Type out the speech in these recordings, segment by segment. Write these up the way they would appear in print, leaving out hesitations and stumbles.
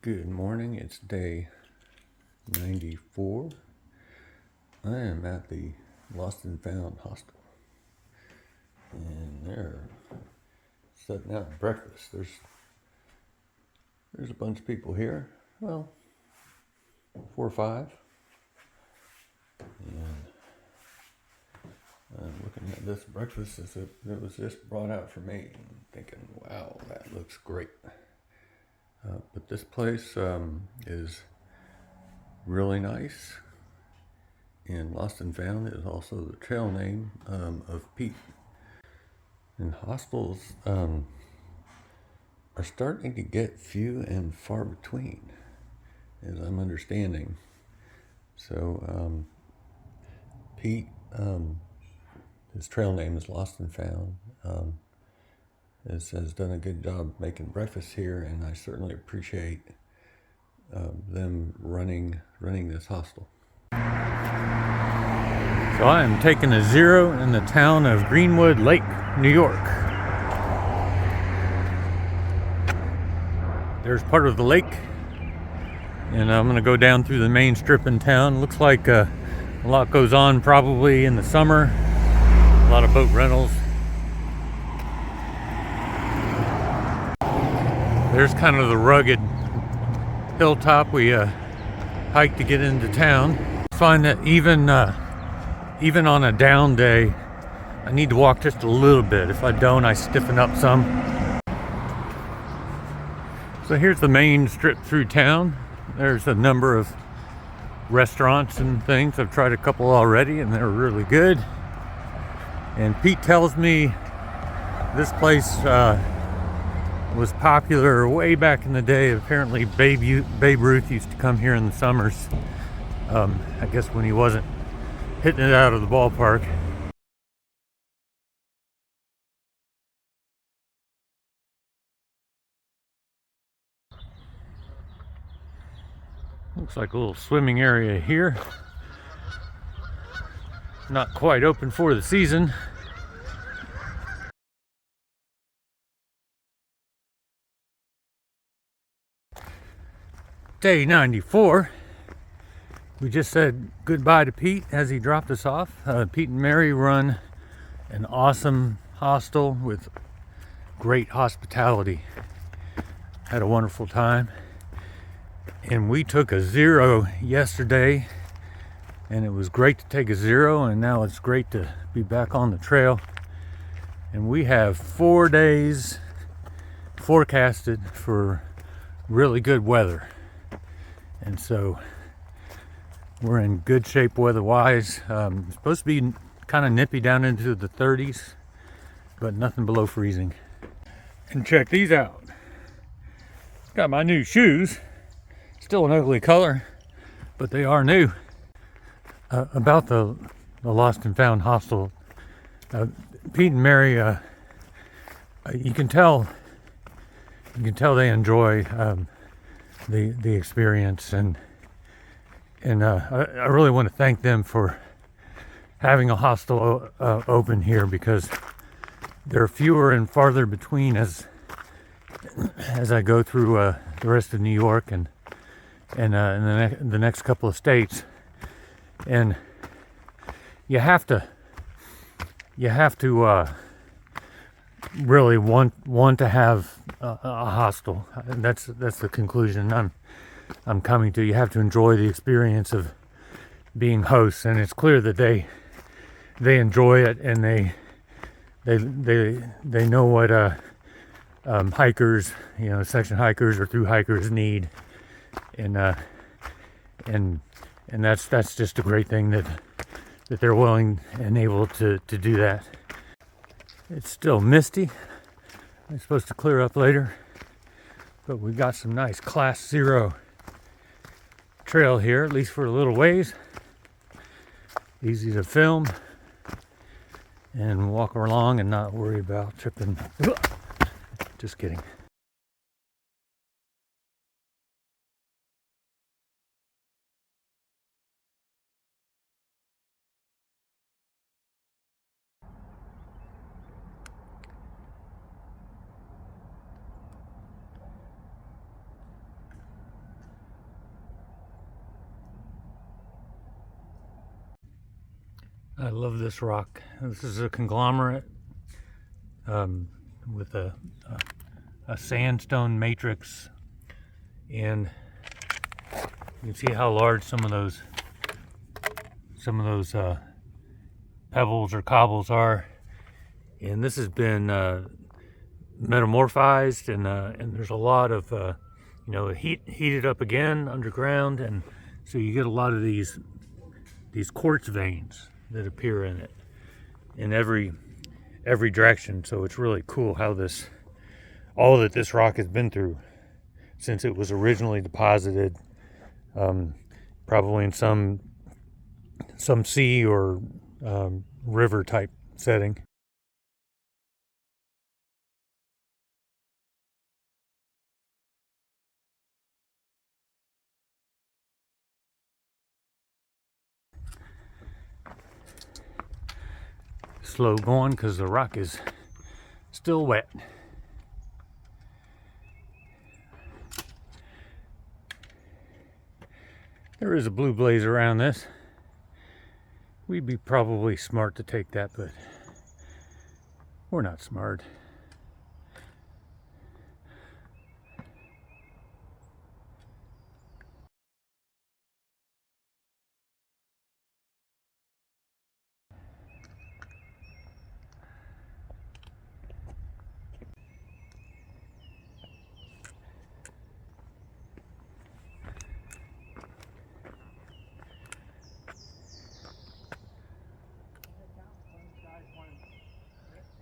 Good morning, it's day 94. I am at the Lost and Found Hostel. And they're setting out breakfast. There's a bunch of people here. Well, 4 or 5. And I'm looking at this breakfast as if it was just brought out for me. I'm thinking, wow, that looks great. But this place is really nice. And Lost and Found is also the trail name of Pete. And hostels are starting to get few and far between, as I'm understanding. So Pete, his trail name is Lost and Found, has done a good job making breakfast here, and I certainly appreciate them running this hostel. So I am taking a zero in the town of Greenwood Lake, New York. There's part of the lake, and I'm gonna go down through the main strip in town. Looks like a lot goes on probably in the summer. A lot of boat rentals. There's kind of the rugged hilltop we hike to get into town. I find that even on a down day, I need to walk just a little bit. If I don't, I stiffen up some. So here's the main strip through town. There's a number of restaurants and things. I've tried a couple already and they're really good. And Pete tells me this place was popular way back in the day. Apparently Babe Ruth used to come here in the summers. I guess when he wasn't hitting it out of the ballpark. Looks like a little swimming area here. Not quite open for the season. Day 94. We just said goodbye to Pete as he dropped us off. Pete and Mary run an awesome hostel with great hospitality. Had a wonderful time. And we took a zero yesterday, and it was great to take a zero, and now it's great to be back on the trail. And we have 4 days forecasted for really good weather. And so we're in good shape weather-wise. It's supposed to be kind of nippy down into the 30s, but nothing below freezing. And check these out. Got my new shoes. Still an ugly color, but they are new. About the Lost and Found Hostel, Pete and Mary, you can tell they enjoy the experience, and I really want to thank them for having a hostel open here, because they're fewer and farther between as I go through the rest of New York and in the next couple of states. And you have to really want to have a hostel. That's the conclusion I'm coming to. You have to enjoy the experience of being hosts, and it's clear that they enjoy it, and they know what hikers, section hikers or through hikers need, and that's just a great thing that they're willing and able to do that. It's still misty. It's supposed to clear up later, but we've got some nice class 0 trail here, at least for a little ways. Easy to film and walk along and not worry about tripping. Just kidding. I love this rock. This is a conglomerate with a sandstone matrix, and you can see how large some of those pebbles or cobbles are. And this has been metamorphized, and there's a lot of heated up again underground, and so you get a lot of these quartz veins that appear in it in every direction. So it's really cool how all that this rock has been through since it was originally deposited, probably in some sea or river type setting. Slow going because the rock is still wet. There is a blue blaze around this. We'd be probably smart to take that, but we're not smart.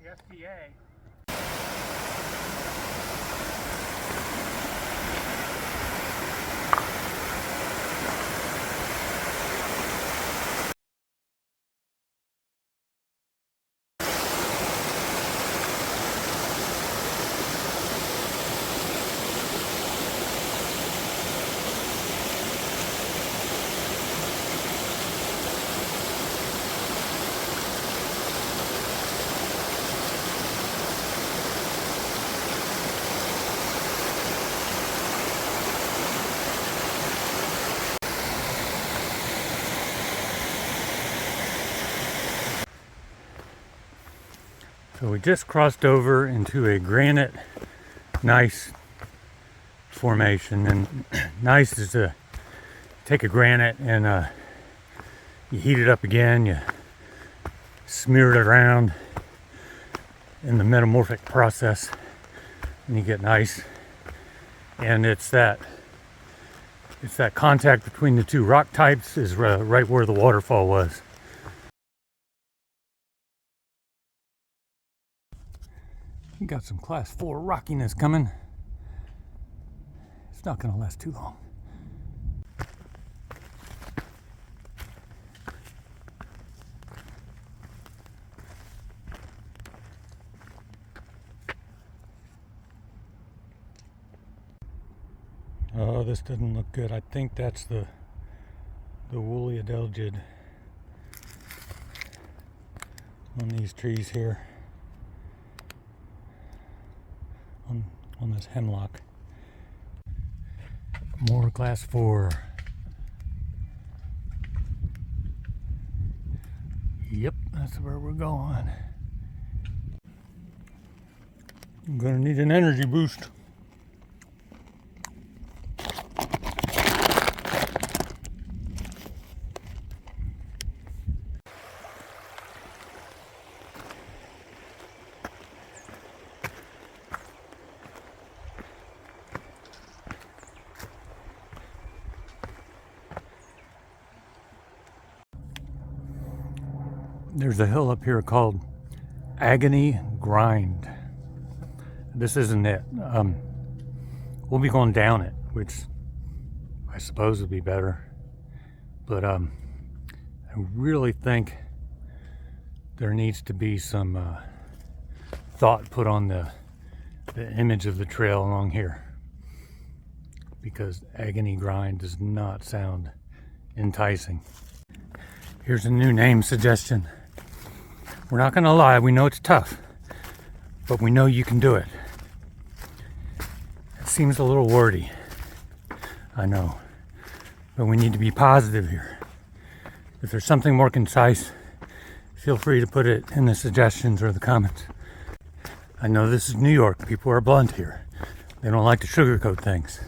The FDA. So we just crossed over into a granite gneiss formation, and gneiss is to take a granite and you heat it up again, you smear it around in the metamorphic process, and you get gneiss. And it's that contact between the two rock types is right where the waterfall was. We got some class 4 rockiness coming. It's not going to last too long. Oh, this doesn't look good. I think that's the woolly Adel on these trees here. On this Henlock. More class 4. Yep, that's where we're going. I'm gonna need an energy boost. There's a hill up here called Agony Grind. This isn't it. We'll be going down it, which I suppose would be better. But I really think there needs to be some thought put on the image of the trail along here, because Agony Grind does not sound enticing. Here's a new name suggestion. We're not going to lie, we know it's tough, but we know you can do it. It seems a little wordy, I know, but we need to be positive here. If there's something more concise, feel free to put it in the suggestions or the comments. I know this is New York. People are blunt here. They don't like to sugarcoat things.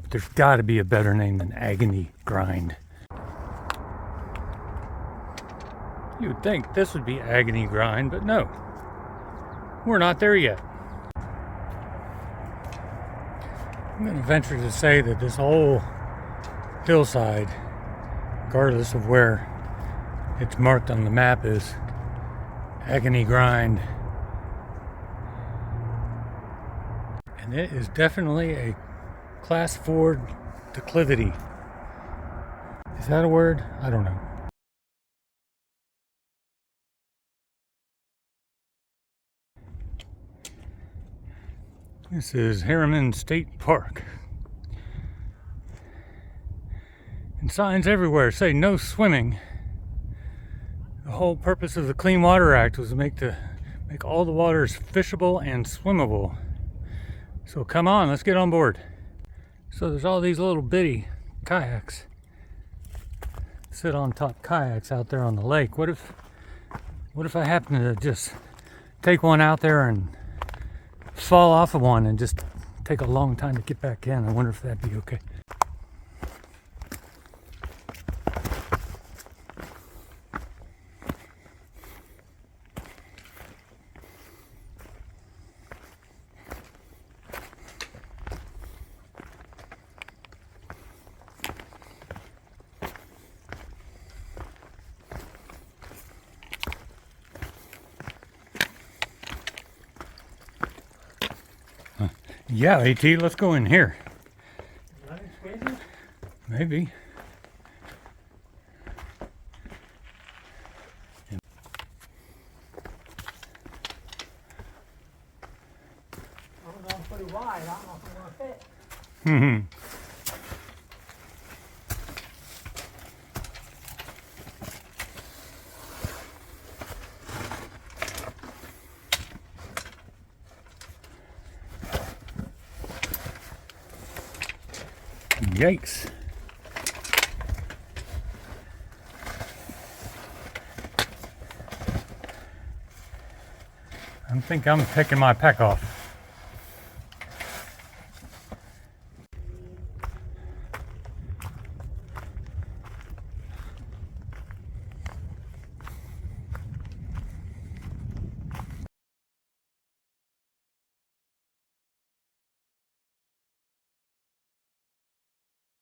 But there's got to be a better name than Agony Grind. You would think this would be Agony Grind, but no. We're not there yet. I'm going to venture to say that this whole hillside, regardless of where it's marked on the map, is Agony Grind. And it is definitely a class 4 declivity. Is that a word? I don't know. This is Harman State Park. And signs everywhere say no swimming. The whole purpose of the Clean Water Act was to make all the waters fishable and swimmable. So come on, let's get on board. So there's all these little bitty kayaks. Sit on top kayaks out there on the lake. What if I happen to just take one out there and fall off of one and just take a long time to get back in? I wonder if that'd be okay. Yeah, AT, let's go in here. Maybe. Pretty wide. I don't know if I'm going to fit. Yikes. I think I'm taking my pack off.